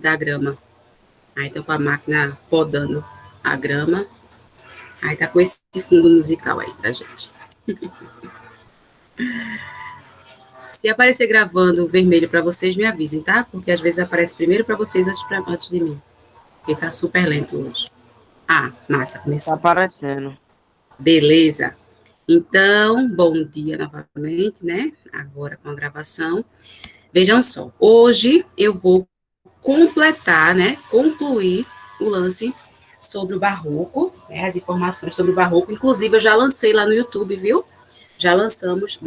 da grama. Aí tá com a máquina podando a grama. Aí tá com esse fundo musical aí pra gente. Se aparecer gravando vermelho para vocês, me avisem, tá? Porque às vezes aparece primeiro para vocês antes de mim. Porque tá super lento hoje. Ah, massa, Tá começou. aparecendo. Beleza. Então, bom dia novamente, né? Agora com a gravação. Vejam só, hoje eu vou completar, né? Concluir o lance sobre o barroco, né, as informações sobre o barroco. Inclusive, eu já lancei lá no YouTube, viu? Já lançamos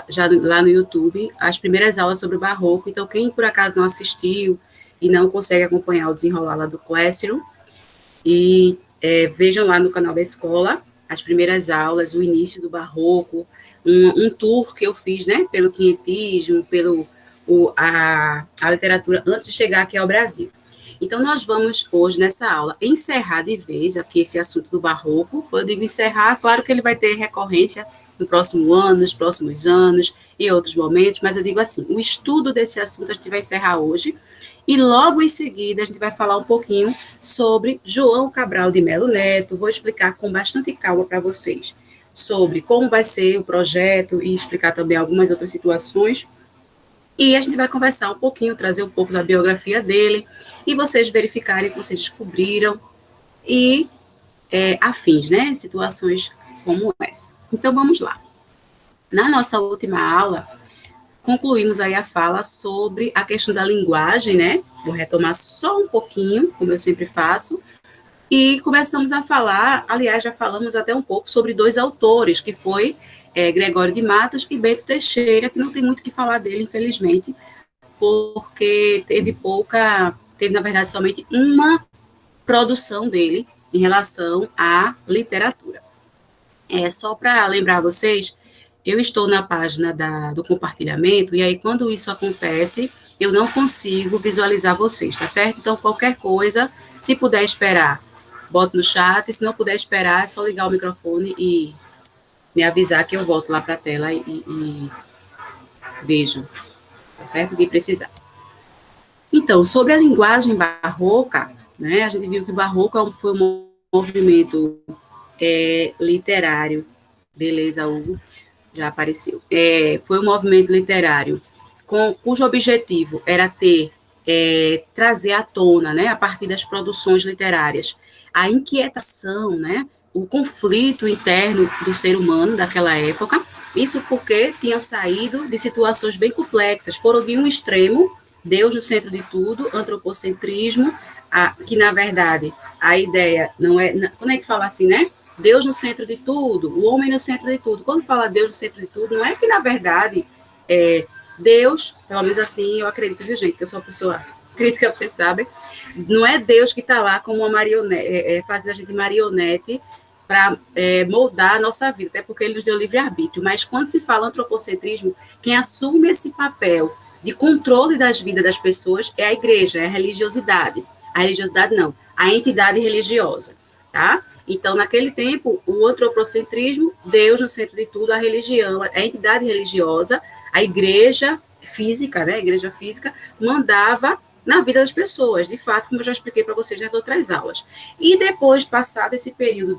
já lá no YouTube as primeiras aulas sobre o barroco. Então, quem por acaso não assistiu e não consegue acompanhar o desenrolar lá do Classroom, vejam lá no canal da escola as primeiras aulas, o início do barroco, um tour que eu fiz, né, pelo quinhentismo, a literatura antes de chegar aqui ao Brasil. Então, nós vamos hoje, nessa aula, encerrar de vez aqui esse assunto do barroco. Eu digo encerrar, claro que ele vai ter recorrência no próximo ano, nos próximos anos, em outros momentos, mas eu digo assim, o estudo desse assunto a gente vai encerrar hoje, e logo em seguida a gente vai falar um pouquinho sobre João Cabral de Melo Neto. Vou explicar com bastante calma para vocês sobre como vai ser o projeto e explicar também algumas outras situações. E a gente vai conversar um pouquinho, trazer um pouco da biografia dele, e vocês verificarem que vocês descobriram, e afins, né? Situações como essa. Então, vamos lá. Na nossa última aula, concluímos aí a fala sobre a questão da linguagem, né? Vou retomar só um pouquinho, como eu sempre faço, e começamos a falar, aliás, já falamos até um pouco sobre dois autores, que foi Gregório de Matos e Bento Teixeira, que não tem muito o que falar dele, infelizmente, porque teve, na verdade, somente uma produção dele em relação à literatura. Só para lembrar vocês, eu estou na página do compartilhamento, e aí quando isso acontece, eu não consigo visualizar vocês, tá certo? Então, qualquer coisa, se puder esperar, boto no chat, se não puder esperar, é só ligar o microfone e me avisar que eu volto lá para a tela e vejo, tá certo? De precisar. Então, sobre a linguagem barroca, né, a gente viu que o barroco foi um movimento literário, beleza, Hugo? Já apareceu. Foi um movimento literário cujo objetivo era trazer à tona, né, a partir das produções literárias, a inquietação, né, o conflito interno do ser humano daquela época. Isso porque tinham saído de situações bem complexas, foram de um extremo, Deus no centro de tudo, antropocentrismo, que na verdade a ideia não é, quando a gente fala assim, né, Deus no centro de tudo, o homem no centro de tudo. Quando fala Deus no centro de tudo, não é que, na verdade, Deus, pelo menos assim eu acredito, viu, gente, que eu sou uma pessoa crítica, vocês sabem, não é Deus que está lá como uma marionete, fazendo a gente marionete para moldar a nossa vida, até porque ele nos deu livre-arbítrio. Mas quando se fala antropocentrismo, quem assume esse papel de controle das vidas das pessoas é a igreja, é a religiosidade. A religiosidade não, a entidade religiosa, tá? Então, naquele tempo, o antropocentrismo, Deus no centro de tudo, a religião, a entidade religiosa, a igreja física, né, a igreja física, mandava na vida das pessoas, de fato, como eu já expliquei para vocês nas outras aulas. E depois, passado esse período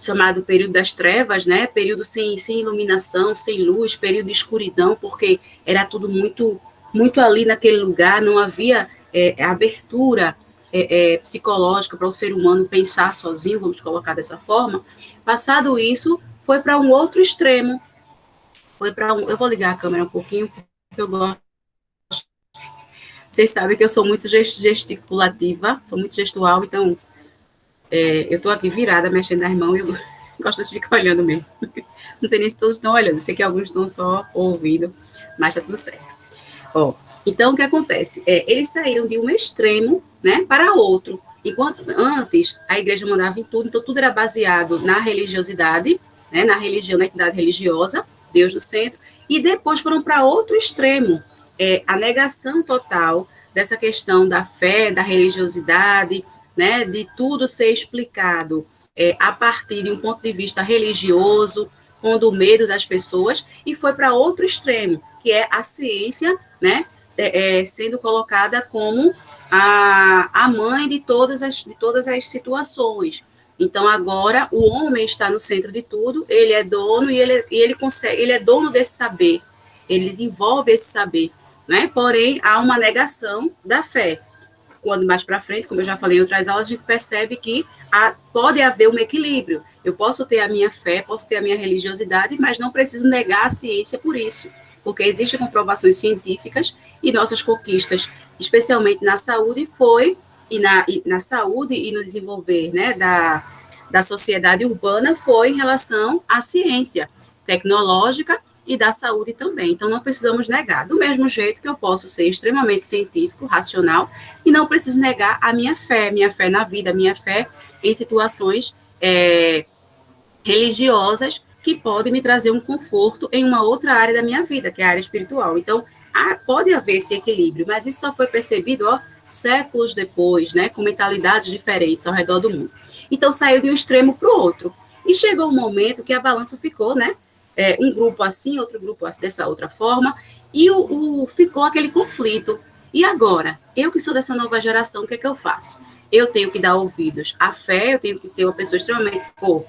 chamado período das trevas, né, período sem iluminação, sem luz, período de escuridão, porque era tudo muito ali naquele lugar, não havia abertura psicológica para o ser humano pensar sozinho, vamos colocar dessa forma. Passado isso, foi para um outro extremo. Eu vou ligar a câmera um pouquinho, porque eu gosto. Vocês sabem que eu sou muito gesticulativa, sou muito gestual, então eu estou aqui virada, mexendo nas mãos, e eu gosto de ficar olhando mesmo. Não sei nem se todos estão olhando, sei que alguns estão só ouvindo, mas está tudo certo. Ó, então, o que acontece? Eles saíram de um extremo, né, para outro. Enquanto antes a igreja mandava em tudo, então tudo era baseado na religiosidade, né, na religião, na entidade religiosa, Deus no centro, e depois foram para outro extremo, a negação total dessa questão da fé, da religiosidade, né, de tudo ser explicado a partir de um ponto de vista religioso, pondo o medo das pessoas, e foi para outro extremo, que é a ciência, né, sendo colocada como a mãe de todas as situações. Então, agora, o homem está no centro de tudo, ele é dono e ele consegue, ele é dono desse saber, ele desenvolve esse saber, né? Porém, há uma negação da fé. Quando mais para frente, como eu já falei em outras aulas, a gente percebe que pode haver um equilíbrio. Eu posso ter a minha fé, posso ter a minha religiosidade, mas não preciso negar a ciência por isso, porque existem comprovações científicas e nossas conquistas, especialmente na saúde, na saúde e no desenvolver, né, da sociedade urbana, foi em relação à ciência tecnológica e da saúde também. Então, não precisamos negar. Do mesmo jeito que eu posso ser extremamente científico, racional, e não preciso negar a minha fé na vida, minha fé em situações religiosas que podem me trazer um conforto em uma outra área da minha vida, que é a área espiritual. Então, pode haver esse equilíbrio, mas isso só foi percebido séculos depois, né, com mentalidades diferentes ao redor do mundo. Então, saiu de um extremo para o outro. E chegou um momento que a balança ficou, né, um grupo assim, outro grupo assim, dessa outra forma, e ficou aquele conflito. E agora? Eu que sou dessa nova geração, o que é que eu faço? Eu tenho que dar ouvidos à fé, eu tenho que ser uma pessoa extremamente,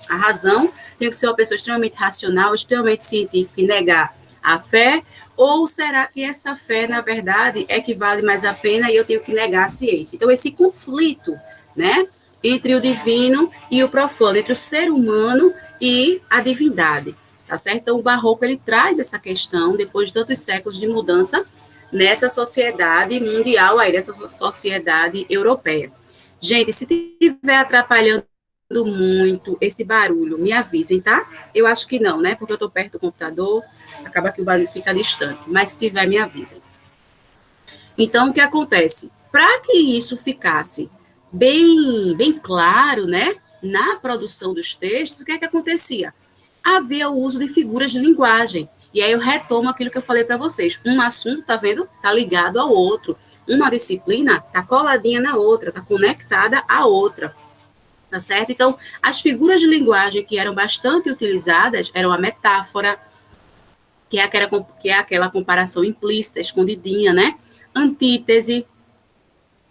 a razão, tenho que ser uma pessoa extremamente racional, extremamente científica e negar a fé, ou será que essa fé, na verdade, é que vale mais a pena e eu tenho que negar a ciência? Então, esse conflito, né, entre o divino e o profano, entre o ser humano e a divindade, tá certo? Então, o Barroco, ele traz essa questão, depois de tantos séculos de mudança, nessa sociedade mundial, aí, nessa sociedade europeia. Gente, se estiver atrapalhando muito esse barulho, me avisem, tá? Eu acho que não, né? Porque eu estou perto do computador, acaba que o barulho fica distante. Mas se tiver, me avisem. Então, o que acontece? Para que isso ficasse bem claro, né? Na produção dos textos, o que é que acontecia? Havia o uso de figuras de linguagem. E aí eu retomo aquilo que eu falei para vocês. Um assunto, tá vendo? Tá ligado ao outro. Uma disciplina tá coladinha na outra, tá conectada à outra. Tá certo? Então, as figuras de linguagem que eram bastante utilizadas eram a metáfora, que é aquela comparação implícita, escondidinha, né? Antítese,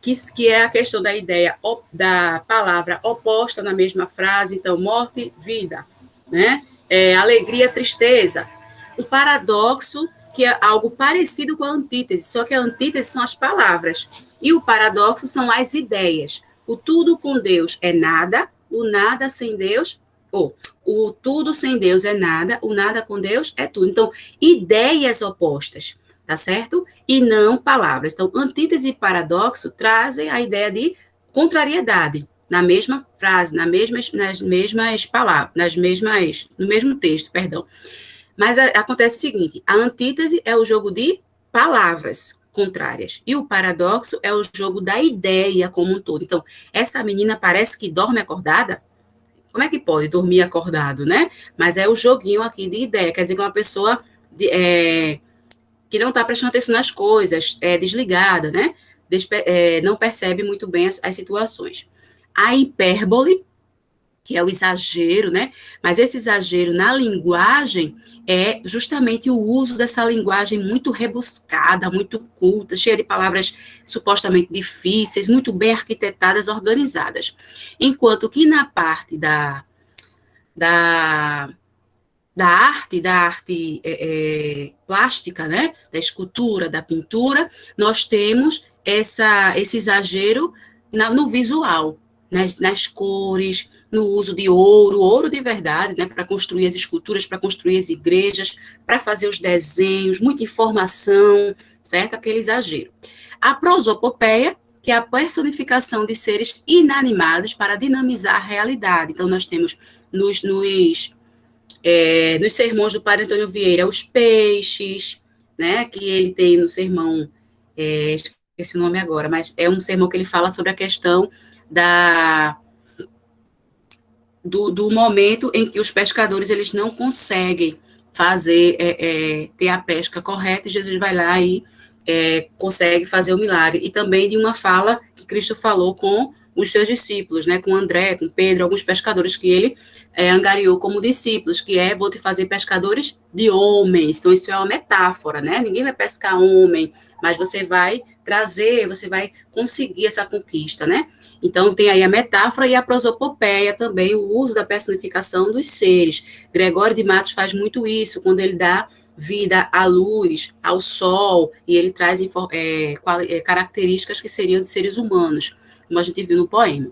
que é a questão da ideia da palavra oposta na mesma frase, então, morte, vida, né? Alegria, tristeza. O paradoxo, que é algo parecido com a antítese, só que a antítese são as palavras, e o paradoxo são as ideias. O tudo com Deus é nada, o nada sem Deus, ou o tudo sem Deus é nada, o nada com Deus é tudo. Então, ideias opostas, tá certo? E não palavras. Então, antítese e paradoxo trazem a ideia de contrariedade na mesma frase, nas mesmas palavras, no mesmo texto, perdão. Mas acontece o seguinte, a antítese é o jogo de palavras contrárias, e o paradoxo é o jogo da ideia como um todo. Então, essa menina parece que dorme acordada. Como é que pode dormir acordado, né? Mas é o joguinho aqui de ideia, quer dizer que é uma pessoa que não está prestando atenção nas coisas, desligada, né? Não percebe muito bem as situações. A hipérbole, que é o exagero, né? Mas esse exagero na linguagem é justamente o uso dessa linguagem muito rebuscada, muito culta, cheia de palavras supostamente difíceis, muito bem arquitetadas, organizadas. Enquanto que na parte da, da arte plástica, né? Da escultura, da pintura, nós temos esse exagero no visual, nas cores, no uso de ouro de verdade, né, para construir as esculturas, para construir as igrejas, para fazer os desenhos, muita informação, certo? Aquele exagero. A prosopopeia, que é a personificação de seres inanimados para dinamizar a realidade. Então, nós temos nos sermões do Padre Antônio Vieira os peixes, né, que ele tem no sermão, esqueci o nome agora, mas é um sermão que ele fala sobre a questão do momento em que os pescadores eles não conseguem ter a pesca correta, e Jesus vai lá e consegue fazer o milagre. E também de uma fala que Cristo falou com os seus discípulos, né, com André, com Pedro, alguns pescadores que ele angariou como discípulos, que é, vou te fazer pescadores de homens. Então, isso é uma metáfora, né? Ninguém vai pescar homem, mas você vai trazer, você vai conseguir essa conquista, né? Então, tem aí a metáfora e a prosopopeia também, o uso da personificação dos seres. Gregório de Matos faz muito isso, quando ele dá vida à luz, ao sol, e ele traz características que seriam de seres humanos, como a gente viu no poema.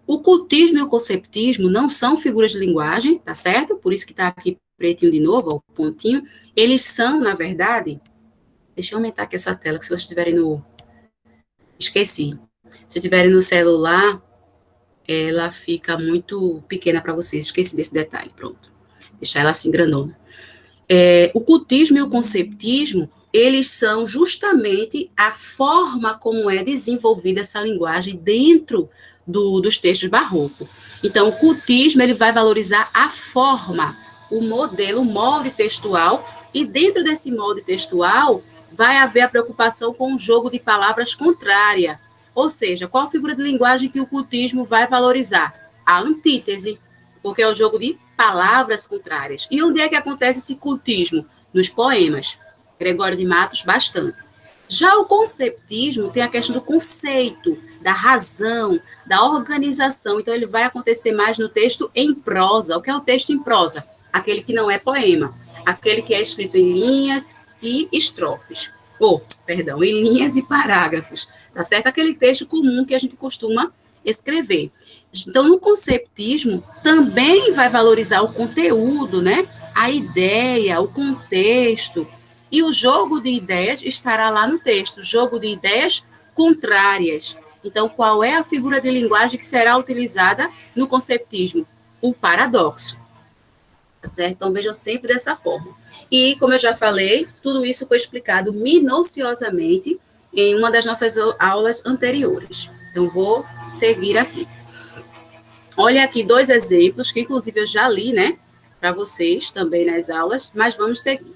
O cultismo e o conceptismo não são figuras de linguagem, tá certo? Por isso que está aqui pretinho de novo, ó, o pontinho. Eles são, na verdade, deixa eu aumentar aqui essa tela, que se vocês estiverem no... Esqueci. Se estiverem no celular, ela fica muito pequena para vocês. Esqueci desse detalhe, pronto. Deixar ela assim grandona. O cultismo e o conceptismo, eles são justamente a forma como é desenvolvida essa linguagem dentro dos textos barrocos. Então, o cultismo, ele vai valorizar a forma, o modelo, o molde textual, e dentro desse molde textual vai haver a preocupação com o jogo de palavras contrária. Ou seja, qual a figura de linguagem que o cultismo vai valorizar? A antítese, porque é o jogo de palavras contrárias. E onde é que acontece esse cultismo? Nos poemas. Gregório de Matos, bastante. Já o conceptismo tem a questão do conceito, da razão, da organização. Então, ele vai acontecer mais no texto em prosa. O que é o texto em prosa? Aquele que não é poema. Aquele que é escrito em linhas e estrofes. Perdão, em linhas e parágrafos. Tá certo? Aquele texto comum que a gente costuma escrever. Então, no conceptismo, também vai valorizar o conteúdo, né? A ideia, o contexto. E o jogo de ideias estará lá no texto, jogo de ideias contrárias. Então, qual é a figura de linguagem que será utilizada no conceptismo? O paradoxo. Tá certo? Então, vejam sempre dessa forma. E, como eu já falei, tudo isso foi explicado minuciosamente em uma das nossas aulas anteriores. Então, vou seguir aqui. Olha aqui 2 exemplos, que inclusive eu já li, né, para vocês também nas aulas, mas vamos seguir.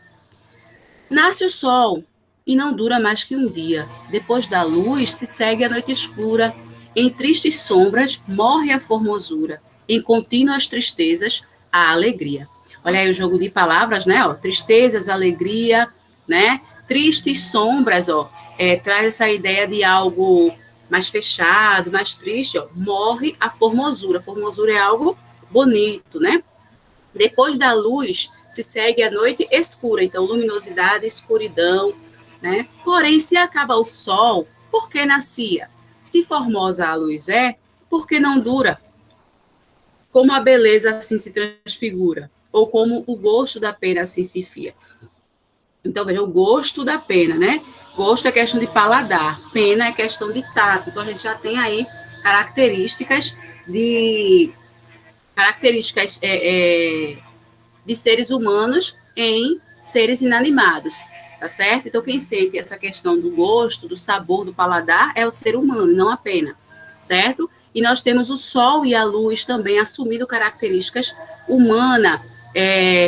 Nasce o sol e não dura mais que um dia. Depois da luz se segue a noite escura. Em tristes sombras morre a formosura. Em contínuas tristezas, a alegria. Olha aí o jogo de palavras, né? Ó, tristezas, alegria, né? Tristes sombras, ó, traz essa ideia de algo mais fechado, mais triste, ó, morre a formosura. A formosura é algo bonito, né? Depois da luz se segue a noite escura, então luminosidade, escuridão, né? Porém, se acaba o sol, por que nascia? Se formosa a luz é, por que não dura? Como a beleza assim se transfigura, ou como o gosto da pena assim se fia. Então, veja, o gosto da pena, né? Gosto é questão de paladar, pena é questão de tato. Então, a gente já tem aí características de seres humanos em seres inanimados, tá certo? Então, quem sente essa questão do gosto, do sabor, do paladar é o ser humano, não a pena, certo? E nós temos o sol e a luz também assumindo características humanas.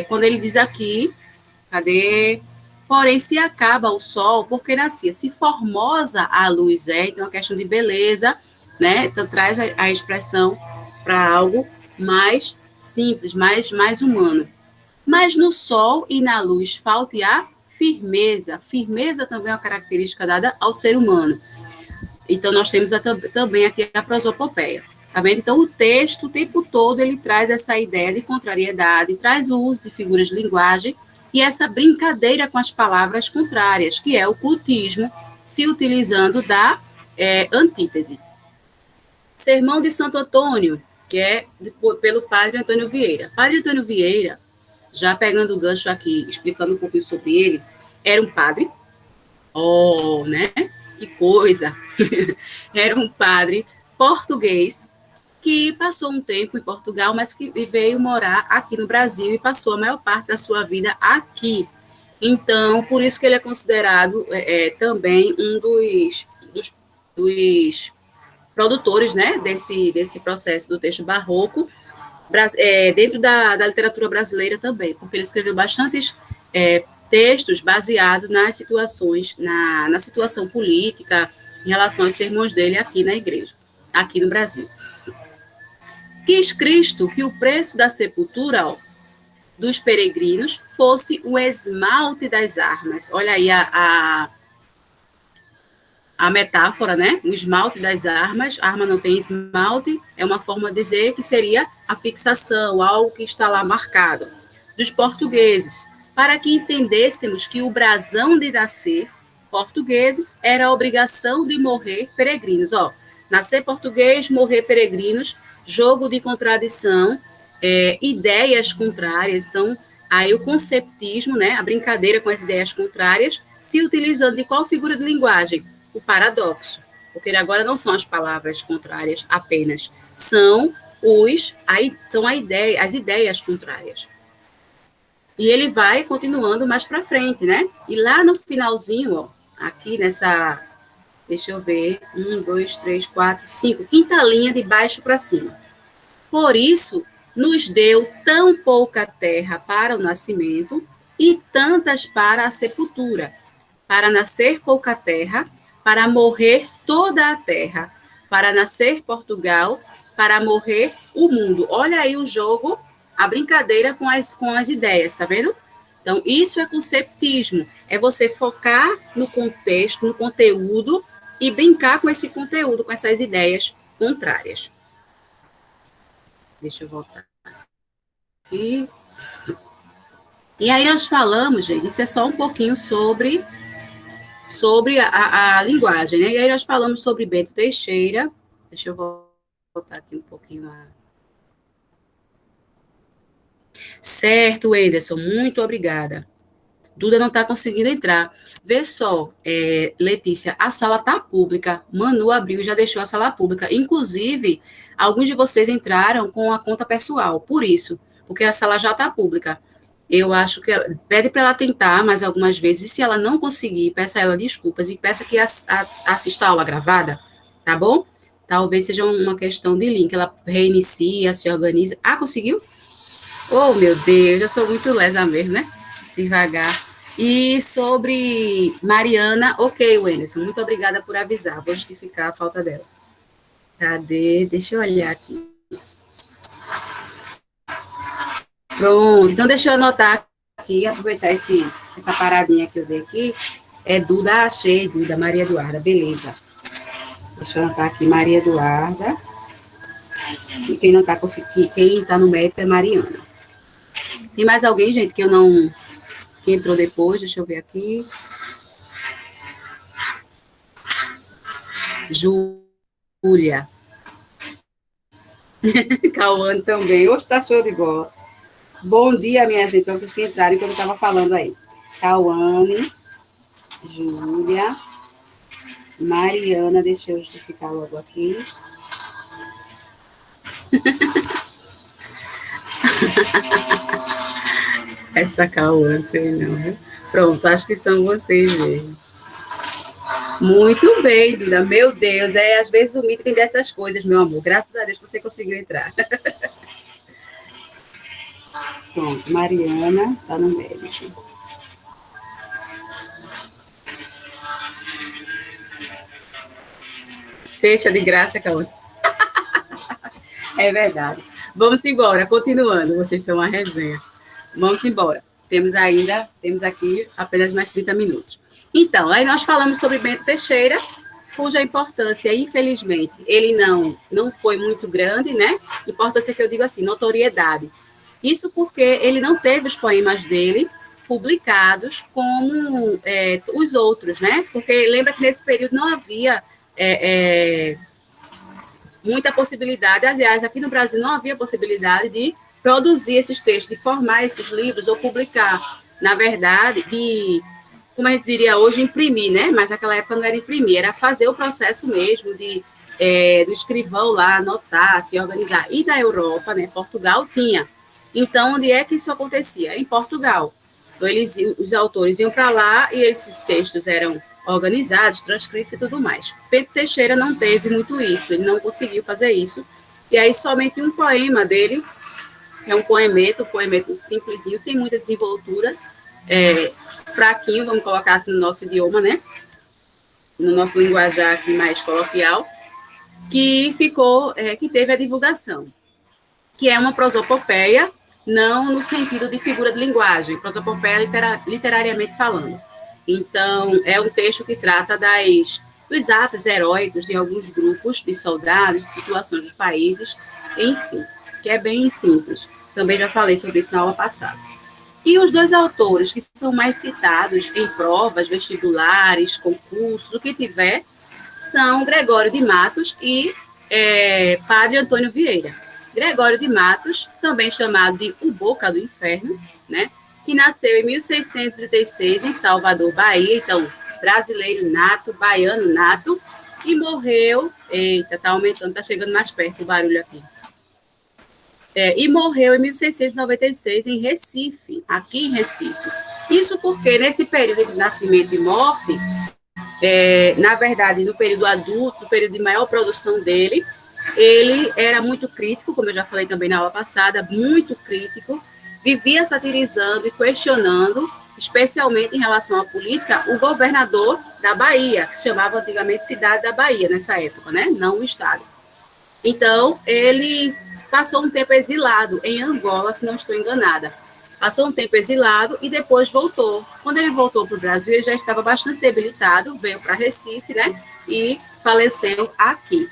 Quando ele diz aqui, cadê? Porém, se acaba o sol, porque nascia. Se formosa a luz é, então é uma questão de beleza, né? Então traz a expressão para algo mais simples, mais humano. Mas no sol e na luz falta a firmeza. Firmeza também é uma característica dada ao ser humano. Então, nós temos também aqui a prosopopeia. Tá vendo? Então, o texto, o tempo todo, ele traz essa ideia de contrariedade, traz o uso de figuras de linguagem e essa brincadeira com as palavras contrárias, que é o cultismo, se utilizando da antítese. Sermão de Santo Antônio, que é pelo padre Antônio Vieira. Padre Antônio Vieira, já pegando o gancho aqui, explicando um pouquinho sobre ele, era um padre, né? Que coisa! Era um padre português que passou um tempo em Portugal, mas que veio morar aqui no Brasil e passou a maior parte da sua vida aqui. Então, por isso que ele é considerado também um dos produtores, né, desse processo do texto barroco, dentro da literatura brasileira também, porque ele escreveu bastantes textos baseados nas situações, na situação política, em relação aos sermões dele aqui na igreja. aqui no Brasil. Quis Cristo que o preço da sepultura, ó, dos peregrinos fosse o esmalte das armas. Olha aí a metáfora, né? O esmalte das armas. A arma não tem esmalte, é uma forma de dizer que seria a fixação, algo que está lá marcado. Dos portugueses, para que entendêssemos que o brasão de nascer portugueses era a obrigação de morrer peregrinos. Ó, nascer português, morrer peregrinos, jogo de contradição, ideias contrárias. Então, aí o conceptismo, né, a brincadeira com as ideias contrárias, se utilizando de qual figura de linguagem? O paradoxo, porque agora não são as palavras contrárias apenas, são as ideias contrárias. E ele vai continuando mais para frente, né? E lá no finalzinho, ó, aqui nessa, deixa eu ver, 1, 2, 3, 4, 5, quinta linha de baixo para cima. Por isso, nos deu tão pouca terra para o nascimento e tantas para a sepultura. Para nascer pouca terra, para morrer toda a terra. Para nascer Portugal, para morrer o mundo. Olha aí o jogo, a brincadeira com as ideias, tá vendo? Então, isso é conceptismo. É você focar no contexto, no conteúdo e brincar com esse conteúdo, com essas ideias contrárias. Deixa eu voltar aqui. E aí nós falamos, gente, isso é só um pouquinho sobre a linguagem, né? E aí nós falamos sobre Bento Teixeira. Deixa eu voltar aqui um pouquinho. Certo, Anderson, muito obrigada. Duda não está conseguindo entrar. Vê só, Letícia, a sala está pública. Manu abriu e já deixou a sala pública. Inclusive, alguns de vocês entraram com a conta pessoal, por isso, porque a sala já está pública. Eu acho que pede para ela tentar mais algumas vezes, e se ela não conseguir, peça a ela desculpas e peça que assista a aula gravada, tá bom? Talvez seja uma questão de link. Ela reinicia, se organiza. Ah, conseguiu? Oh, meu Deus, já sou muito lesa mesmo, né? Devagar. E sobre Mariana, ok, Wenderson, muito obrigada por avisar. Vou justificar a falta dela. Cadê? Deixa eu olhar aqui. Pronto, então deixa eu anotar aqui, aproveitar essa paradinha que eu dei aqui. É Duda, achei, Duda, Maria Eduarda, beleza. Deixa eu anotar aqui, Maria Eduarda. E quem não tá conseguindo, quem tá no médico é Mariana. Tem mais alguém, gente, que eu não... que entrou depois, deixa eu ver aqui. Júlia. Cauane também. Hoje tá show de bola. Bom dia, minha gente, para vocês que entraram, que eu estava falando aí. Cauane, Júlia, Mariana, deixa eu justificar logo aqui. Essa Cauane, sei não, viu? Pronto, acho que são vocês mesmo. Muito bem, Dina. Meu Deus, às vezes o mito tem dessas coisas, meu amor. Graças a Deus que você conseguiu entrar. Pronto, Mariana está no médico. Fecha de graça, Cauã. É verdade. Vamos embora, continuando. Vocês são uma resenha. Vamos embora. Temos aqui apenas mais 30 minutos. Então, aí nós falamos sobre Bento Teixeira, cuja importância, infelizmente, ele não foi muito grande, né? Importância que eu digo assim, notoriedade. Isso porque ele não teve os poemas dele publicados como os outros, né? Porque lembra que nesse período não havia muita possibilidade, aliás, aqui no Brasil não havia possibilidade de produzir esses textos, de formar esses livros ou publicar. Na verdade, como a gente diria hoje, imprimir, né? Mas naquela época não era imprimir, era fazer o processo mesmo do escrivão lá anotar, se organizar. E da Europa, né? Portugal tinha. Então, onde é que isso acontecia? Em Portugal. Então, os autores iam para lá e esses textos eram organizados, transcritos e tudo mais. Pedro Teixeira não teve muito isso, ele não conseguiu fazer isso. E aí, somente um poema dele, é um poemeto simplesinho, sem muita desenvoltura, fraquinho, vamos colocar assim no nosso idioma, né? No nosso linguajar aqui mais coloquial. que teve a divulgação, que é uma prosopopeia, não no sentido de figura de linguagem, prosopopeia literariamente falando. Então, é um texto que trata dos atos heróicos de alguns grupos de soldados, situações dos países, enfim, que é bem simples. Também já falei sobre isso na aula passada. E os dois autores que são mais citados em provas, vestibulares, concursos, o que tiver, são Gregório de Matos e Padre Antônio Vieira. Gregório de Matos, também chamado de O Boca do Inferno, né, que nasceu em 1636 em Salvador, Bahia, então brasileiro nato, baiano nato, e morreu, eita, tá aumentando, tá chegando mais perto o barulho aqui, e morreu em 1696 em Recife, aqui em Recife. Isso porque nesse período de nascimento e morte, na verdade, no período adulto, no período de maior produção dele, ele era muito crítico, como eu já falei também na aula passada, muito crítico, vivia satirizando e questionando, especialmente em relação à política, o governador da Bahia, que se chamava antigamente Cidade da Bahia, nessa época, né? Não o Estado. Então, ele passou um tempo exilado em Angola, se não estou enganada. Passou um tempo exilado e depois voltou. Quando ele voltou para o Brasil, ele já estava bastante debilitado, veio para Recife, né? E faleceu aqui.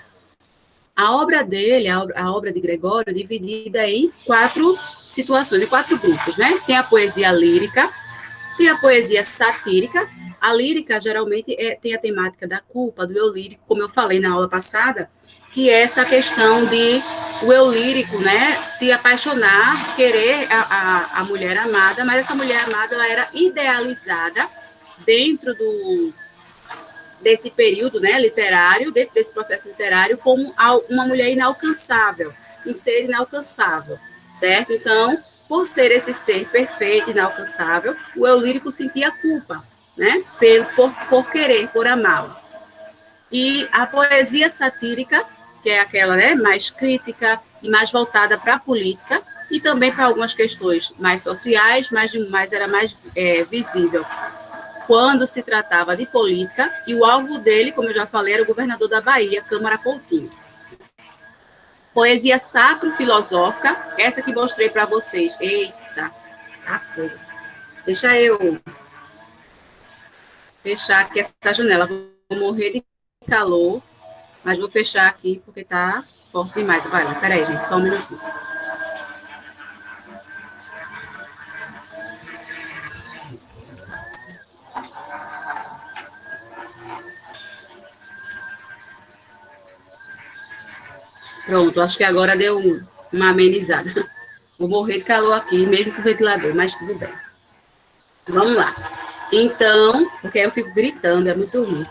A obra dele, a obra de Gregório, é dividida em 4 situações, em 4 grupos, né? Tem a poesia lírica, tem a poesia satírica. A lírica, geralmente, tem a temática da culpa, do eu lírico, como eu falei na aula passada, que é essa questão de o eu lírico, né, se apaixonar, querer a mulher amada, mas essa mulher amada ela era idealizada dentro desse período, né, literário, dentro desse processo literário, como uma mulher inalcançável, um ser inalcançável, certo? Então, por ser esse ser perfeito, inalcançável, o eu lírico sentia culpa, né, por querer, por amá-lo. E a poesia satírica, que é aquela, né, mais crítica e mais voltada para a política, e também para algumas questões mais sociais, mas era mais visível quando se tratava de política, e o alvo dele, como eu já falei, era o governador da Bahia, Câmara Coutinho. Poesia sacro-filosófica, essa que mostrei para vocês. Eita, tá fogo. Deixa eu fechar aqui essa janela, vou morrer de calor, mas vou fechar aqui porque tá forte demais. Vai lá, peraí, gente, só um minutinho. Pronto, acho que agora deu uma amenizada. Vou morrer de calor aqui, mesmo com o ventilador, mas tudo bem. Vamos lá. Então, porque aí eu fico gritando, é muito ruim.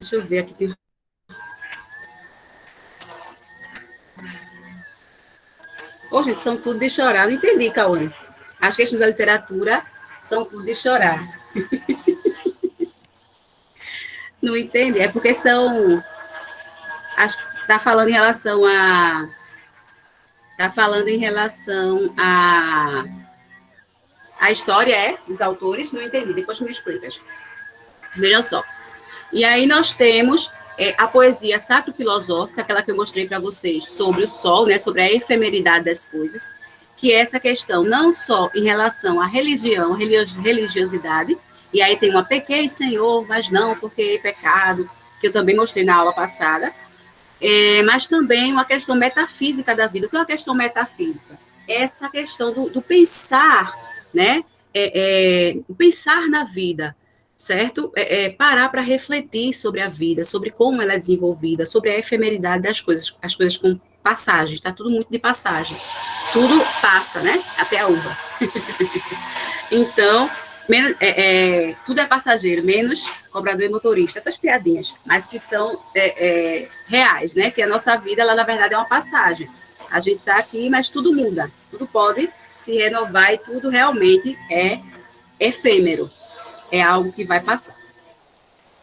Deixa eu ver aqui. Ô, gente, são tudo de chorar. Não entendi, Cauane. As questões da literatura são tudo de chorar. Não entendi. É porque são... Acho que está falando em relação a... Está falando em relação a história, dos autores? Não entendi. Depois me explicas. Vejam só. E aí nós temos a poesia sacro-filosófica, aquela que eu mostrei para vocês, sobre o sol, né, sobre a efemeridade das coisas, que é essa questão não só em relação à religião, religiosidade, e aí tem uma pequei, Senhor, mas não, porque é pecado, que eu também mostrei na aula passada, mas também uma questão metafísica da vida. O que é uma questão metafísica? Essa questão do pensar, né, o pensar na vida, certo? Parar para refletir sobre a vida, sobre como ela é desenvolvida, sobre a efemeridade das coisas, as coisas com passagem, está tudo muito de passagem. Tudo passa, né? Até a uva. Então, tudo é passageiro, menos cobrador e motorista, essas piadinhas, mas que são reais, né? Que a nossa vida, ela, na verdade, é uma passagem. A gente está aqui, mas tudo muda, tudo pode se renovar e tudo realmente é efêmero. É algo que vai passar.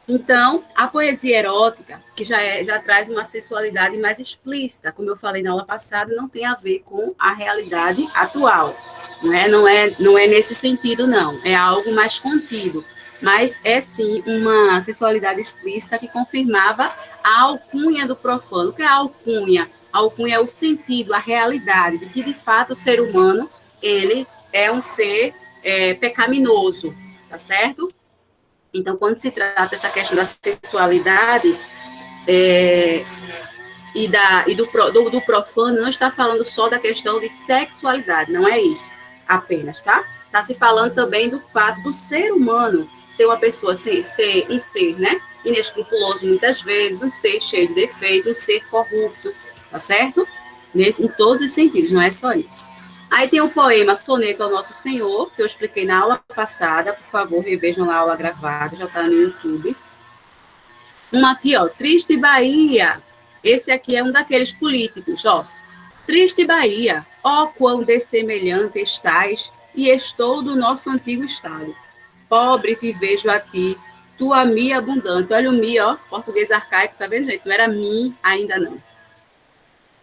Então, a poesia erótica, que já traz uma sexualidade mais explícita, como eu falei na aula passada, não tem a ver com a realidade atual. Não é nesse sentido, não. É algo mais contido. mas é sim uma sensualidade explícita que confirmava a alcunha do profano. O que é a alcunha? A alcunha é o sentido, a realidade de que, de fato, o ser humano, ele é um ser pecaminoso, tá certo? Então, quando se trata dessa questão da sexualidade do profano, não está falando só da questão de sexualidade, não é isso apenas, tá? Está se falando também do fato do ser humano ser uma pessoa, ser um ser, né? Inescrupuloso muitas vezes, um ser cheio de defeito, um ser corrupto, tá certo? Em todos os sentidos, não é só isso. Aí tem o poema Soneto ao Nosso Senhor, que eu expliquei na aula passada, por favor, revejam lá a aula gravada, já está no YouTube. Uma aqui, ó, Triste Bahia. Esse aqui é um daqueles políticos, ó. Triste Bahia, ó quão dessemelhante estás, e estou do nosso antigo estado. Pobre te vejo a ti, tua mi abundante. Olha o mi, ó, português arcaico, tá vendo, gente? Não era mim, ainda não.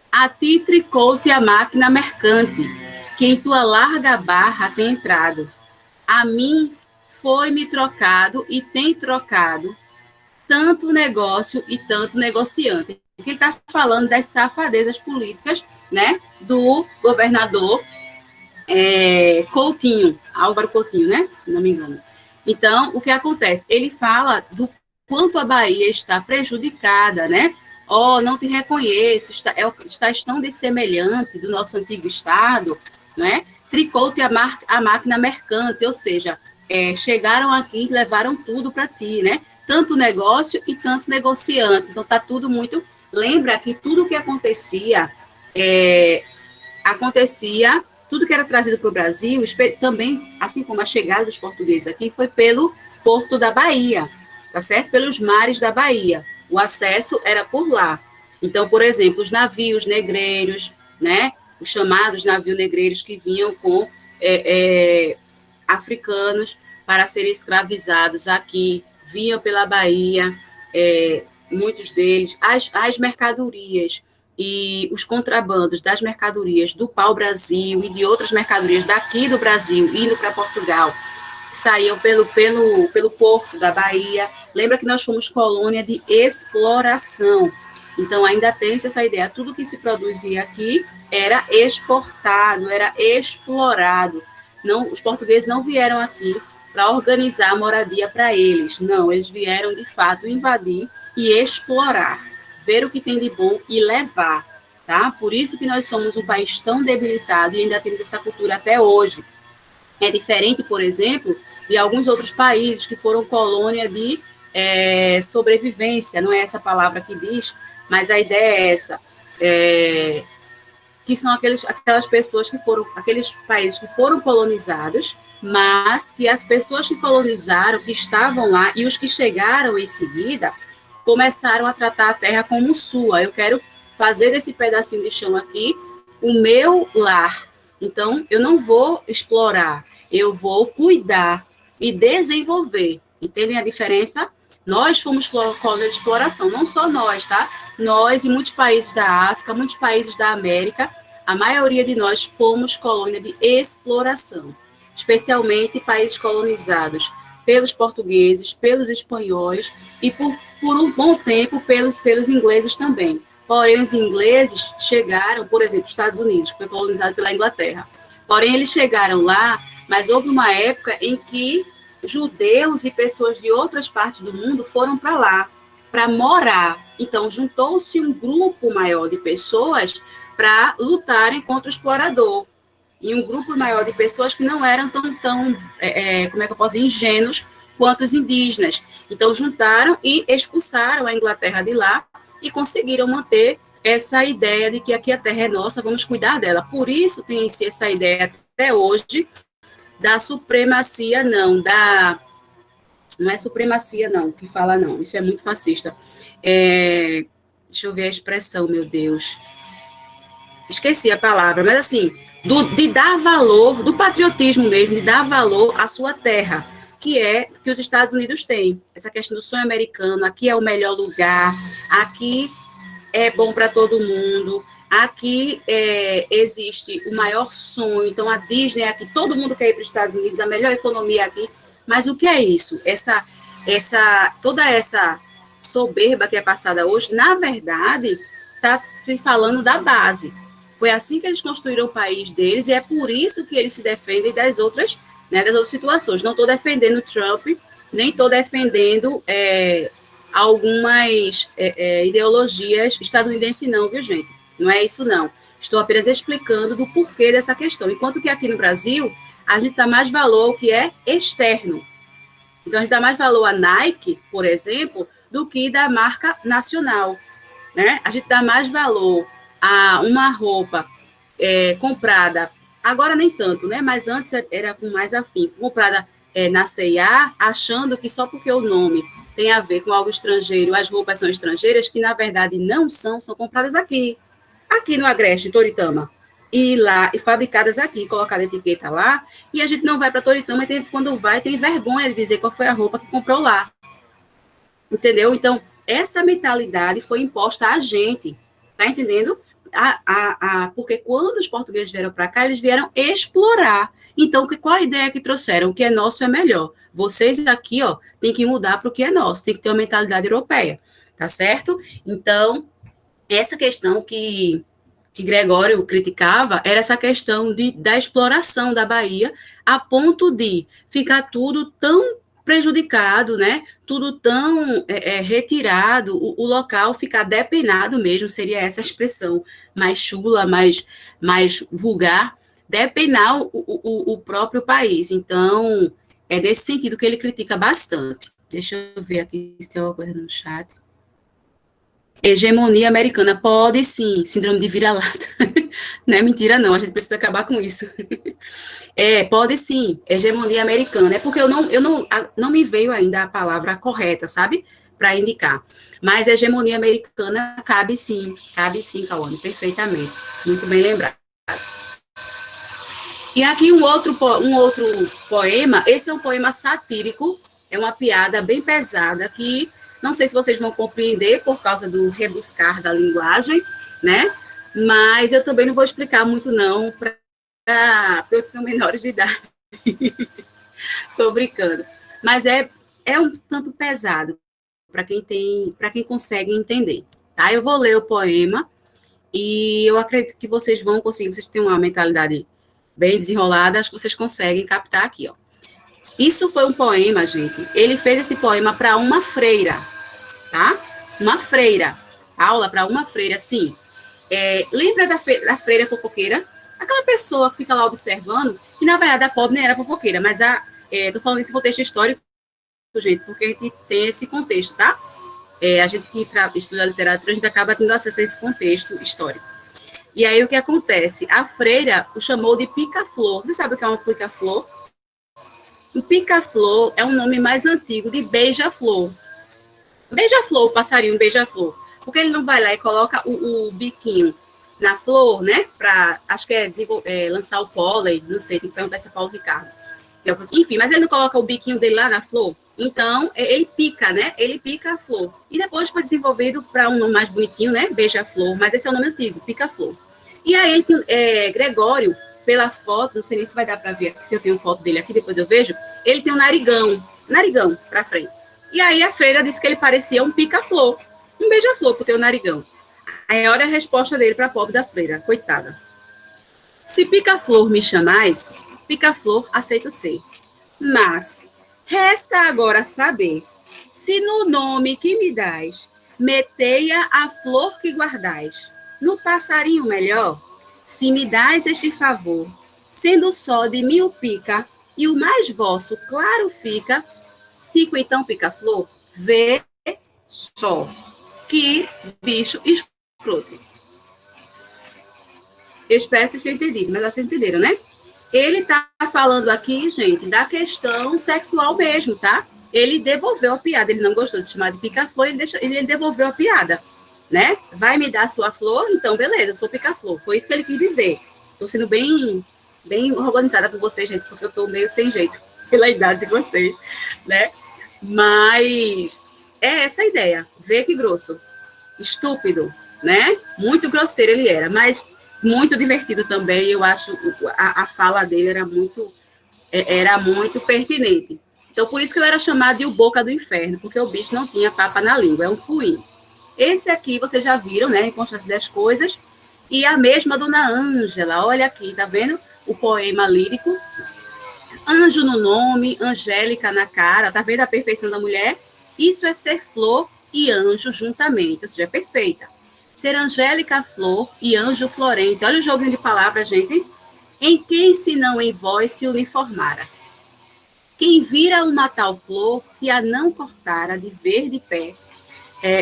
A ti tricou-te a máquina mercante, que em tua larga barra tem entrado. A mim foi-me trocado e tem trocado tanto negócio e tanto negociante. Ele está falando das safadezas políticas, né, do governador Coutinho, Álvaro Coutinho, né, se não me engano. Então, o que acontece? Ele fala do quanto a Bahia está prejudicada, né? Oh, não te reconheço, estás tão dessemelhante do nosso antigo estado, né? Tricou-te a máquina mercante, ou seja, chegaram aqui e levaram tudo para ti, né? Tanto negócio e tanto negociante. Então, está tudo muito... Lembra que tudo o que acontecia, tudo que era trazido para o Brasil, também, assim como a chegada dos portugueses aqui, foi pelo Porto da Bahia, tá certo? Pelos mares da Bahia. O acesso era por lá. Então, por exemplo, os navios negreiros, né? Os chamados navios negreiros que vinham com africanos para serem escravizados aqui, vinham pela Bahia, muitos deles, as mercadorias e os contrabandos das mercadorias do pau-brasil e de outras mercadorias daqui do Brasil, indo para Portugal, saíam pelo porto da Bahia. Lembra que nós fomos colônia de exploração. Então, ainda tem essa ideia, tudo que se produzia aqui era exportado, era explorado. Não, os portugueses não vieram aqui para organizar a moradia para eles. Não, eles vieram, de fato, invadir e explorar, ver o que tem de bom e levar, tá? Por isso que nós somos um país tão debilitado e ainda temos essa cultura até hoje. É diferente, por exemplo, de alguns outros países que foram colônia de sobrevivência, não é essa palavra que diz, mas a ideia é essa, que são aquelas pessoas que foram, aqueles países que foram colonizados, mas que as pessoas que colonizaram, que estavam lá, e os que chegaram em seguida, começaram a tratar a terra como sua. Eu quero fazer desse pedacinho de chão aqui o meu lar. Então, eu não vou explorar, eu vou cuidar e desenvolver. Entendem a diferença? Nós fomos colônia de exploração, não só nós, tá? Nós e muitos países da África, muitos países da América, a maioria de nós fomos colônia de exploração, especialmente países colonizados pelos portugueses, pelos espanhóis e por um bom tempo pelos ingleses também. Porém, os ingleses chegaram, por exemplo, os Estados Unidos, que foi colonizado pela Inglaterra. Porém, eles chegaram lá, mas houve uma época em que judeus e pessoas de outras partes do mundo foram para lá, para morar. Então, juntou-se um grupo maior de pessoas para lutarem contra o explorador. E um grupo maior de pessoas que não eram tão como é que eu posso dizer, ingênuos quanto os indígenas. Então, juntaram e expulsaram a Inglaterra de lá e conseguiram manter essa ideia de que aqui a terra é nossa, vamos cuidar dela. Por isso tem essa ideia até hoje da supremacia, não é supremacia, não, que fala não, isso é muito fascista. Deixa eu ver a expressão, meu Deus. Esqueci a palavra, mas assim, de dar valor, do patriotismo mesmo, de dar valor à sua terra, que os Estados Unidos têm. Essa questão do sonho americano, aqui é o melhor lugar, aqui é bom para todo mundo, aqui existe o maior sonho, então a Disney aqui, todo mundo quer ir para os Estados Unidos, a melhor economia aqui. Mas o que é isso? Toda essa soberba que é passada hoje, na verdade, está se falando da base. Foi assim que eles construíram o país deles e é por isso que eles se defendem das outras, né, das outras situações. Não estou defendendo Trump, nem estou defendendo algumas ideologias estadunidenses, não, viu, gente? Não é isso, não. Estou apenas explicando do porquê dessa questão. Enquanto que aqui no Brasil, a gente dá mais valor ao que é externo. Então, a gente dá mais valor à Nike, por exemplo, do que da marca nacional. Né? A gente dá mais valor a uma roupa comprada, agora nem tanto, né? Mas antes era com mais afinco, comprada na C&A, achando que só porque o nome tem a ver com algo estrangeiro, as roupas são estrangeiras, que na verdade não são compradas aqui no Agreste, em Toritama. E lá, e fabricadas aqui, colocar a etiqueta lá, e a gente não vai para Toritama, e quando vai, tem vergonha de dizer qual foi a roupa que comprou lá. Entendeu? Então, essa mentalidade foi imposta a gente, tá entendendo? Porque quando os portugueses vieram para cá, eles vieram explorar. Então, qual a ideia que trouxeram? O que é nosso é melhor. Vocês aqui, ó, tem que mudar para o que é nosso, tem que ter uma mentalidade europeia, tá certo? Então, essa questão que Gregório criticava era essa questão da exploração da Bahia, a ponto de ficar tudo tão prejudicado, né? Tudo tão retirado, o local ficar depenado mesmo, seria essa expressão mais chula, mais vulgar, depenar o próprio país. Então, é nesse sentido que ele critica bastante. Deixa eu ver aqui se tem alguma coisa no chat. Hegemonia americana, pode sim, síndrome de vira-lata. Não é mentira, não, a gente precisa acabar com isso. Pode sim, hegemonia americana. É porque não me veio ainda a palavra correta, sabe? Para indicar. Mas hegemonia americana cabe sim, Cauane, perfeitamente. Muito bem lembrado. E aqui um outro poema, esse é um poema satírico, é uma piada bem pesada que não sei se vocês vão compreender por causa do rebuscar da linguagem, né? Mas eu também não vou explicar muito, não, porque vocês são menores de idade. Estou brincando. Mas é um tanto pesado para quem consegue entender. Tá? Eu vou ler o poema e eu acredito que vocês vão conseguir, vocês têm uma mentalidade bem desenrolada, acho que vocês conseguem captar aqui, ó. Isso foi um poema, gente. Ele fez esse poema para uma freira, tá? Uma freira. Aula para uma freira, sim. Lembra da freira fofoqueira? Aquela pessoa que fica lá observando, que na verdade a pobre nem era fofoqueira, mas tô falando esse contexto histórico, gente, porque a gente tem esse contexto, tá? A gente que estuda literatura, a gente acaba tendo acesso a esse contexto histórico. E aí o que acontece? A freira o chamou de pica-flor. Você sabe o que é uma pica-flor? O pica-flor é um nome mais antigo de beija-flor. Beija-flor, o passarinho beija-flor. Porque ele não vai lá e coloca o biquinho na flor, né? Acho que lançar o pólen, não sei, tem que perguntar isso a Paulo Ricardo. Enfim, mas ele não coloca o biquinho dele lá na flor. Então, ele pica, né? Ele pica a flor. E depois foi desenvolvido para um nome mais bonitinho, né? Beija-flor, mas esse é o nome antigo, pica-flor. E aí, Gregório, pela foto, não sei nem se vai dar para ver aqui, se eu tenho foto dele aqui, depois eu vejo, ele tem um narigão para frente. E aí a freira disse que ele parecia um pica-flor, um beija-flor, por ter um narigão. Aí olha a resposta dele para a pobre da freira, coitada. Se pica-flor me chamais, pica-flor aceito ser. Mas resta agora saber se no nome que me dás meteia a flor que guardais. No passarinho melhor, se me dás este favor, sendo só de 1000 pica, e o mais vosso claro fico então pica-flor, vê só, que bicho escroto. Eu espero que vocês tenham entendido, mas vocês entenderam, né? Ele está falando aqui, gente, da questão sexual mesmo, tá? Ele devolveu a piada, ele não gostou de se chamar de pica-flor, ele devolveu a piada. Né? Vai me dar a sua flor? Então, beleza, eu sou pica-flor. Foi isso que ele quis dizer. Estou sendo bem organizada com vocês, gente, porque eu estou meio sem jeito pela idade de vocês, né? Mas é essa a ideia. Vê que grosso. Estúpido, né? Muito grosseiro ele era, mas muito divertido também. Eu acho a fala dele era muito pertinente. Então, por isso que ele era chamado de o boca do inferno, porque o bicho não tinha papa na língua, é um fuim. Esse aqui, vocês já viram, né, em Constância das Coisas, e a mesma Dona Ângela, olha aqui, tá vendo? O poema lírico, anjo no nome, angélica na cara, tá vendo a perfeição da mulher? Isso é ser flor e anjo juntamente, ou seja, é perfeita. Ser angélica flor e anjo florente. Olha o joguinho de palavras, gente. Em quem, se não em vós, se uniformara? Quem vira uma tal flor que a não cortara de verde pé,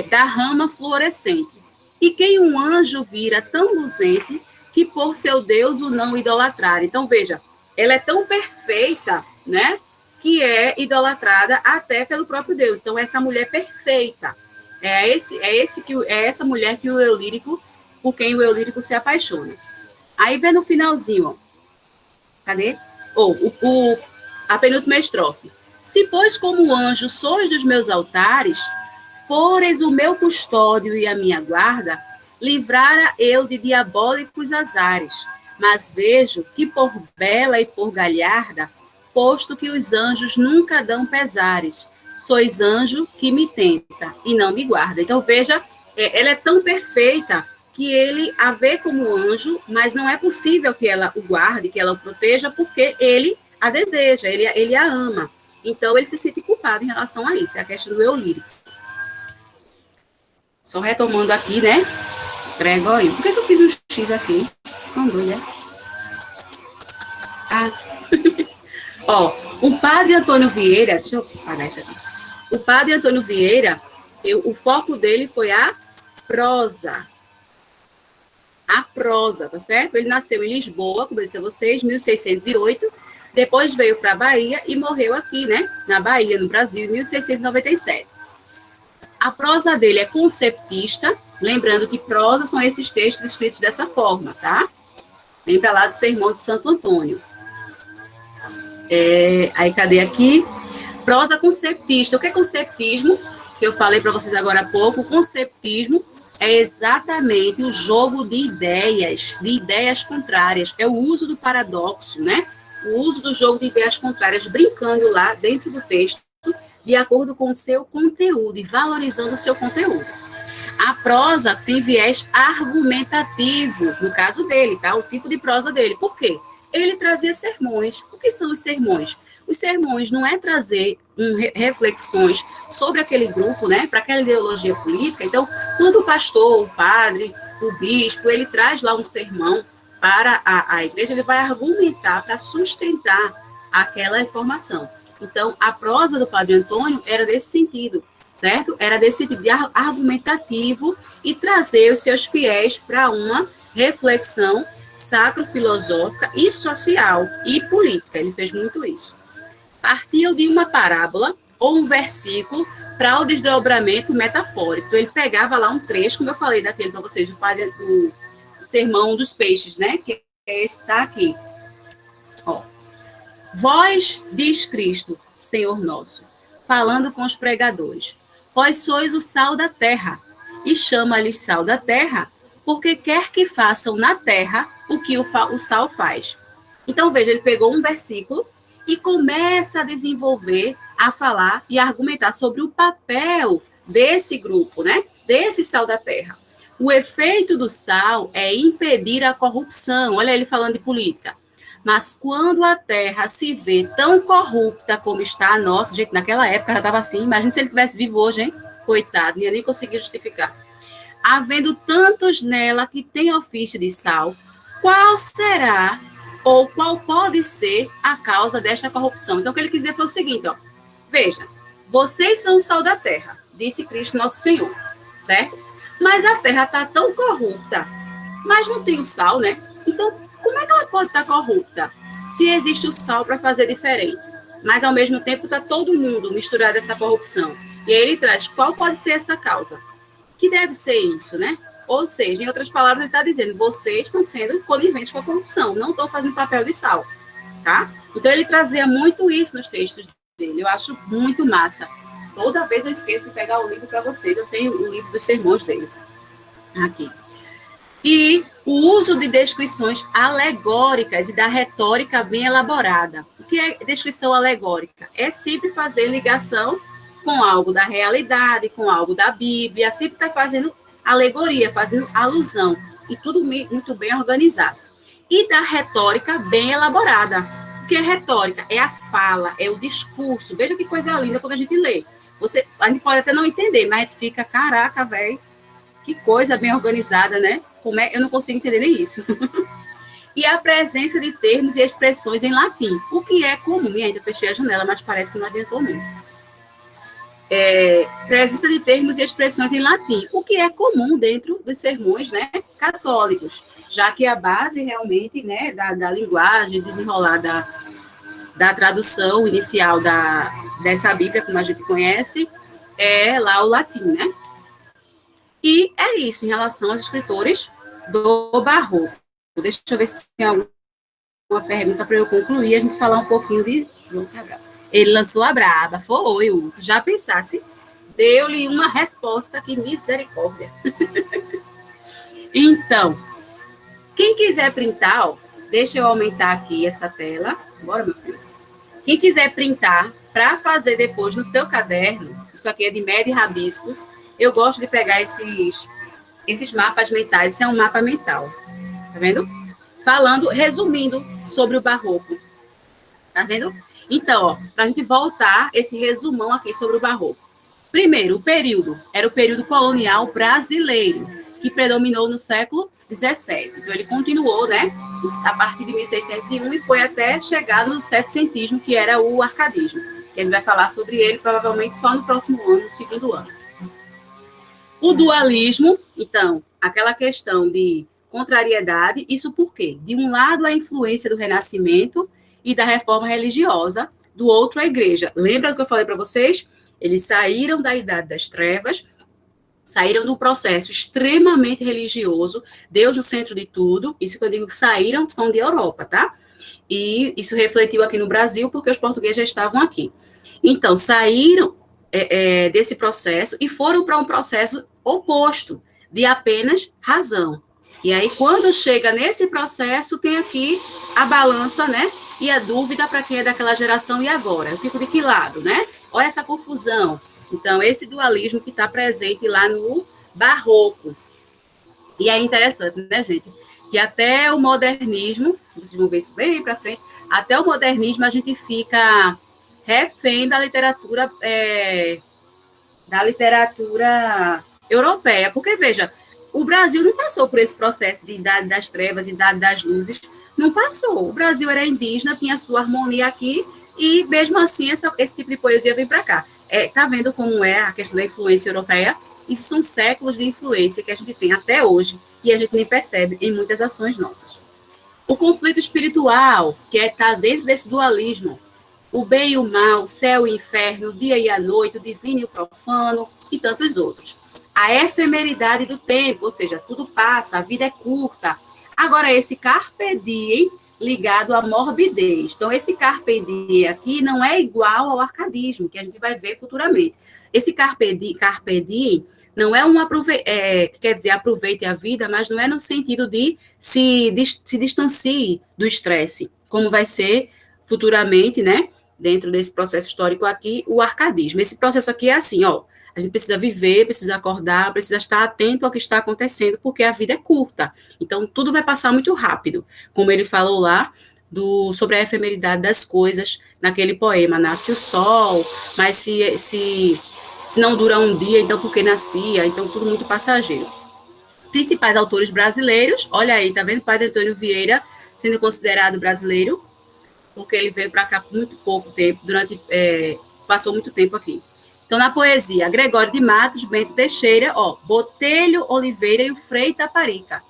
da rama florescente. E quem um anjo vira tão luzente que por seu Deus o não idolatrara. Então, veja, ela é tão perfeita, né, que é idolatrada até pelo próprio Deus. Então, essa mulher perfeita, é essa mulher que o eu lírico, por quem o eu lírico se apaixona. Aí vem no finalzinho, ó. Cadê? A penúltima estrofe. Se, pois, como anjo sois dos meus altares, fores o meu custódio e a minha guarda, livrara eu de diabólicos azares. Mas vejo que por bela e por galharda, posto que os anjos nunca dão pesares, sois anjo que me tenta e não me guarda. Então, veja, ela é tão perfeita que ele a vê como anjo, mas não é possível que ela o guarde, que ela o proteja, porque ele a deseja, ele a ama. Então, ele se sente culpado em relação a isso, é a questão do eu lírico. Só retomando aqui, né? Gregório, por que eu fiz um X aqui? Mandou, né? Ó, o padre Antônio Vieira, deixa eu apagar isso aqui. O padre Antônio Vieira, o foco dele foi a prosa. A prosa, tá certo? Ele nasceu em Lisboa, como eu disse a vocês, 1608, depois veio para a Bahia e morreu aqui, né? Na Bahia, no Brasil, em 1697. A prosa dele é conceptista, lembrando que prosa são esses textos escritos dessa forma, tá? Lembra lá do Sermão de Santo Antônio. Aí, cadê aqui? Prosa conceptista. O que é conceptismo? Que eu falei para vocês agora há pouco. O conceptismo é exatamente o jogo de ideias contrárias. É o uso do paradoxo, né? O uso do jogo de ideias contrárias, brincando lá dentro do texto, de acordo com o seu conteúdo e valorizando o seu conteúdo. A prosa tem viés argumentativo, no caso dele, tá? O tipo de prosa dele. Por quê? Ele trazia sermões. O que são os sermões? Os sermões não é trazer reflexões sobre aquele grupo, né? Para aquela ideologia política. Então, quando o pastor, o padre, o bispo, ele traz lá um sermão para a igreja, ele vai argumentar para sustentar aquela informação. Então, a prosa do Padre Antônio era desse sentido, certo? Era desse sentido de argumentativo e trazer os seus fiéis para uma reflexão sacro-filosófica e social e política. Ele fez muito isso. Partiu de uma parábola ou um versículo para o desdobramento metafórico. Então, ele pegava lá um trecho, como eu falei daquele para vocês, do Sermão dos Peixes, né? Que está aqui. Ó. Vós, diz Cristo, Senhor nosso, falando com os pregadores, vós sois o sal da terra, e chama-lhes sal da terra, porque quer que façam na terra o que o sal faz. Então, veja, ele pegou um versículo e começa a desenvolver, a falar e a argumentar sobre o papel desse grupo, né? Desse sal da terra. O efeito do sal é impedir a corrupção. Olha ele falando de política. Mas quando a terra se vê tão corrupta como está a nossa, gente, naquela época já estava assim, imagina se ele tivesse vivo hoje, hein? Coitado, não ia nem conseguir justificar. Havendo tantos nela que têm ofício de sal, qual será ou qual pode ser a causa desta corrupção? Então, o que ele quis dizer foi o seguinte, ó, veja, vocês são o sal da terra, disse Cristo nosso Senhor, certo? Mas a terra está tão corrupta, mas não tem o sal, né? Então, como é que ela pode estar corrupta se existe o sal para fazer diferente? Mas, ao mesmo tempo, está todo mundo misturado essa corrupção. E aí ele traz qual pode ser essa causa. Que deve ser isso, né? Ou seja, em outras palavras, ele está dizendo, vocês estão sendo coniventes com a corrupção, não estão fazendo papel de sal, tá? Então, ele trazia muito isso nos textos dele. Eu acho muito massa. Toda vez eu esqueço de pegar o livro para vocês. Eu tenho o livro dos sermões dele. Aqui. E o uso de descrições alegóricas e da retórica bem elaborada. O que é descrição alegórica? É sempre fazer ligação com algo da realidade, com algo da Bíblia, sempre está fazendo alegoria, fazendo alusão, e tudo muito bem organizado. E da retórica bem elaborada. O que é retórica? É a fala, é o discurso. Veja que coisa linda quando a gente lê. A gente pode até não entender, mas a gente fica, caraca, velho, que coisa bem organizada, né? Eu não consigo entender nem isso. E a presença de termos e expressões em latim, o que é comum. E ainda fechei a janela, mas parece que não adiantou mesmo. Presença de termos e expressões em latim, o que é comum dentro dos sermões, né, católicos, já que a base realmente, né, da linguagem desenrolada da tradução inicial dessa Bíblia, como a gente conhece, é lá o latim, né? E é isso em relação aos escritores do Barroco. Deixa eu ver se tem alguma pergunta para eu concluir, a gente falar um pouquinho de João Cabral. Ele lançou a braba, foi, tu já pensasse, deu-lhe uma resposta, que misericórdia. Então, quem quiser printar, ó, deixa eu aumentar aqui essa tela, bora, meu filho. Quem quiser printar para fazer depois no seu caderno, isso aqui é de média e rabiscos, eu gosto de pegar esses mapas mentais, isso é um mapa mental, tá vendo? Resumindo sobre o Barroco, tá vendo? Então, para a gente voltar esse resumão aqui sobre o Barroco. Primeiro, o período era o período colonial brasileiro, que predominou no século XVII. Então, ele continuou, né, a partir de 1601 e foi até chegar no setecentismo, que era o arcadismo. Ele vai falar sobre ele provavelmente só no próximo ano, no segundo ano. O dualismo, então, aquela questão de contrariedade, isso por quê? De um lado, a influência do Renascimento e da reforma religiosa, do outro, a igreja. Lembra do que eu falei para vocês? Eles saíram da Idade das Trevas, saíram de um processo extremamente religioso, Deus no centro de tudo, isso que eu digo que saíram, falando de Europa, tá? E isso refletiu aqui no Brasil, porque os portugueses já estavam aqui. Então, saíram desse processo e foram para um processo oposto, de apenas razão. E aí, quando chega nesse processo, tem aqui a balança, né? E a dúvida para quem é daquela geração, e agora? Eu fico de que lado, né? Olha essa confusão. Então, esse dualismo que está presente lá no Barroco. E é interessante, né, gente? Que até o modernismo, vocês vão ver isso bem para frente, até o modernismo a gente fica refém da literatura europeia. Porque, veja, o Brasil não passou por esse processo de Idade das Trevas, Idade das Luzes, não passou. O Brasil era indígena, tinha sua harmonia aqui, e mesmo assim esse tipo de poesia vem para cá. Tá vendo como é a questão da influência europeia? Isso são séculos de influência que a gente tem até hoje, e a gente nem percebe em muitas ações nossas. O conflito espiritual, que está dentro desse dualismo, o bem e o mal, o céu e o inferno, o dia e a noite, o divino e o profano, e tantos outros. A efemeridade do tempo, ou seja, tudo passa, a vida é curta. Agora, esse carpe diem ligado à morbidez. Então, esse carpe diem aqui não é igual ao arcadismo, que a gente vai ver futuramente. Esse carpe diem não é quer dizer, aproveite a vida, mas não é no sentido de se distancie do estresse, como vai ser futuramente, né, dentro desse processo histórico aqui, o arcadismo. Esse processo aqui é assim, ó, a gente precisa viver, precisa acordar, precisa estar atento ao que está acontecendo, porque a vida é curta. Então, tudo vai passar muito rápido. Como ele falou lá, sobre a efemeridade das coisas, naquele poema, nasce o sol, mas se não dura um dia, então por que nascia? Então, tudo muito passageiro. Principais autores brasileiros, olha aí, tá vendo? Padre Antônio Vieira sendo considerado brasileiro, porque ele veio para cá por muito pouco tempo, passou muito tempo aqui. Então, na poesia, Gregório de Matos, Bento Teixeira, ó, Botelho, Oliveira e o Frei Taparica.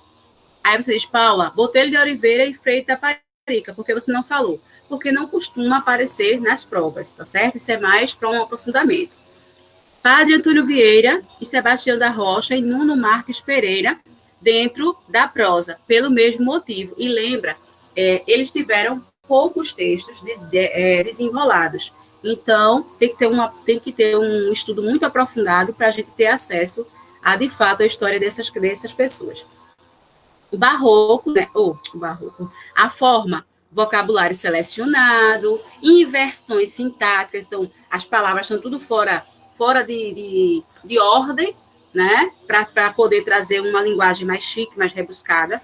Aí você diz, Paula, Botelho de Oliveira e Frei Taparica, por que você não falou? Porque não costuma aparecer nas provas, tá certo? Isso é mais para um aprofundamento. Padre Antônio Vieira e Sebastião da Rocha e Nuno Marques Pereira, dentro da prosa, pelo mesmo motivo. E lembra, eles tiveram poucos textos desenrolados. Então, tem que ter um estudo muito aprofundado para a gente ter acesso a, de fato, a história dessas pessoas. O barroco, né? A forma vocabulário selecionado, inversões sintáticas, então as palavras estão tudo fora de ordem, né? Para poder trazer uma linguagem mais chique, mais rebuscada.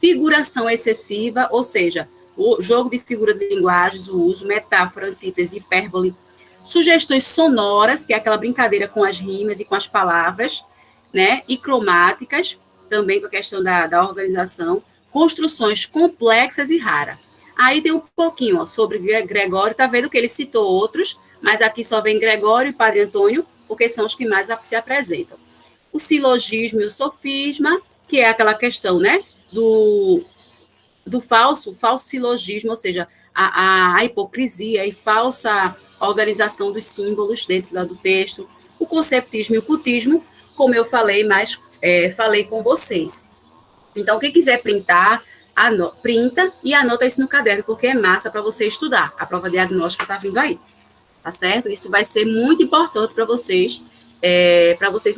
Figuração excessiva, ou seja, o jogo de figura de linguagens, o uso, metáfora, antítese, hipérbole, sugestões sonoras, que é aquela brincadeira com as rimas e com as palavras, né? E cromáticas, também com a questão da organização, construções complexas e raras. Aí tem um pouquinho ó, sobre Gregório, tá vendo que ele citou outros, mas aqui só vem Gregório e Padre Antônio, porque são os que mais se apresentam. O silogismo e o sofisma, que é aquela questão, né, do falso silogismo, ou seja, a hipocrisia e falsa organização dos símbolos dentro do texto, o conceptismo e o cultismo, como eu falei, falei com vocês. Então, quem quiser printar, printa e anota isso no caderno, porque é massa para você estudar. A prova diagnóstica está vindo aí, tá certo? Isso vai ser muito importante para vocês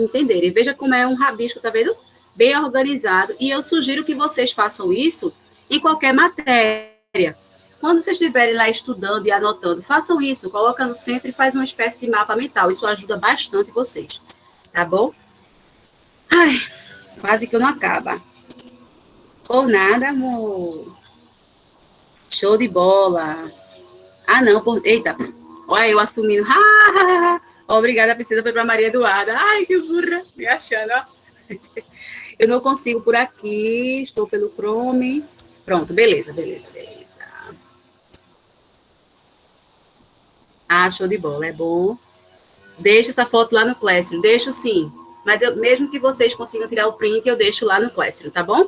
entenderem. Veja como é um rabisco, tá vendo? Bem organizado. E eu sugiro que vocês façam isso em qualquer matéria. Quando vocês estiverem lá estudando e anotando, façam isso, coloca no centro e faz uma espécie de mapa mental. Isso ajuda bastante vocês, tá bom? Ai, quase que não acaba. Por nada, amor. Show de bola. Ah, não, eita. Olha, eu assumindo. Obrigada, Priscila, foi para Maria Eduarda. Ai, que burra. Me achando, ó. Eu não consigo por aqui. Estou pelo Chrome. Pronto, beleza. Ah, show de bola, é bom. Deixa essa foto lá no Classroom. Deixo sim. Mas mesmo que vocês consigam tirar o print, eu deixo lá no Classroom, tá bom?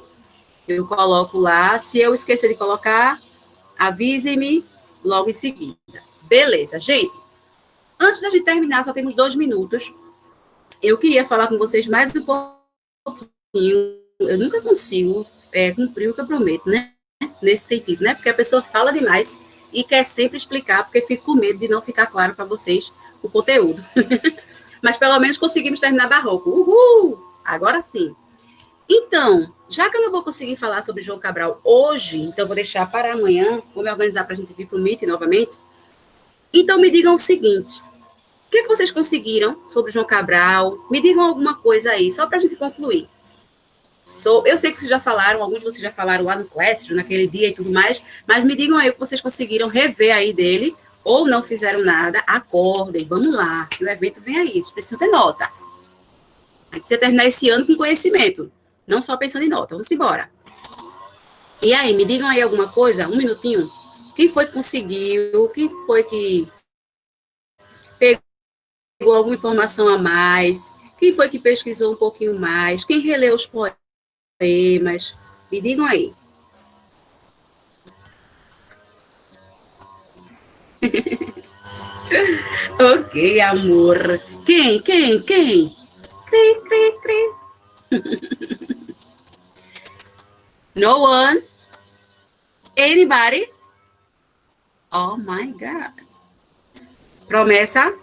Eu coloco lá. Se eu esquecer de colocar, avise-me logo em seguida. Beleza, gente. Antes de terminar, só temos 2 minutos. Eu queria falar com vocês mais um pouquinho. Eu nunca consigo cumprir o que eu prometo, né? Nesse sentido, né? Porque a pessoa fala demais e quer sempre explicar, porque fico com medo de não ficar claro para vocês o conteúdo. Mas pelo menos conseguimos terminar barroco. Uhul! Agora sim. Então, já que eu não vou conseguir falar sobre João Cabral hoje, então vou deixar para amanhã, vou me organizar para a gente vir para o Meet novamente. Então me digam o seguinte, o que vocês conseguiram sobre João Cabral? Me digam alguma coisa aí, só para a gente concluir. Eu sei que vocês já falaram, alguns de vocês já falaram lá no Classroom, naquele dia e tudo mais, mas me digam aí o que vocês conseguiram rever aí dele, ou não fizeram nada, acordem, vamos lá, o evento vem aí, vocês precisam ter nota. A gente precisa terminar esse ano com conhecimento, não só pensando em nota, vamos embora. E aí, me digam aí alguma coisa, um minutinho, quem foi que conseguiu, quem foi que pegou alguma informação a mais, quem foi que pesquisou um pouquinho mais, quem releu os poemas, me digam aí. Ok, amor. Quem? Cri, cri, cri. No one? Anybody? Oh, my God. Promessa?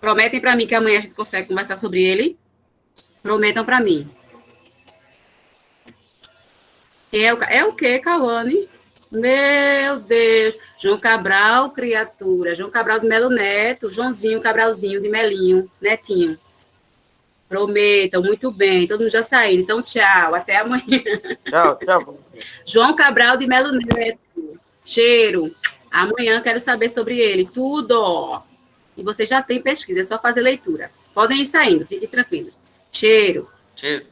Prometem para mim que amanhã a gente consegue conversar sobre ele? Prometam para mim. É o quê, Cauane? Meu Deus. João Cabral, criatura. João Cabral de Melo Neto. Joãozinho Cabralzinho de Melinho. Netinho. Prometam, muito bem. Todo mundo já saiu. Então, tchau. Até amanhã. Tchau. João Cabral de Melo Neto. Cheiro. Amanhã quero saber sobre ele. Tudo. E você já tem pesquisa, é só fazer leitura. Podem ir saindo, fiquem tranquilos. Cheiro. Cheiro.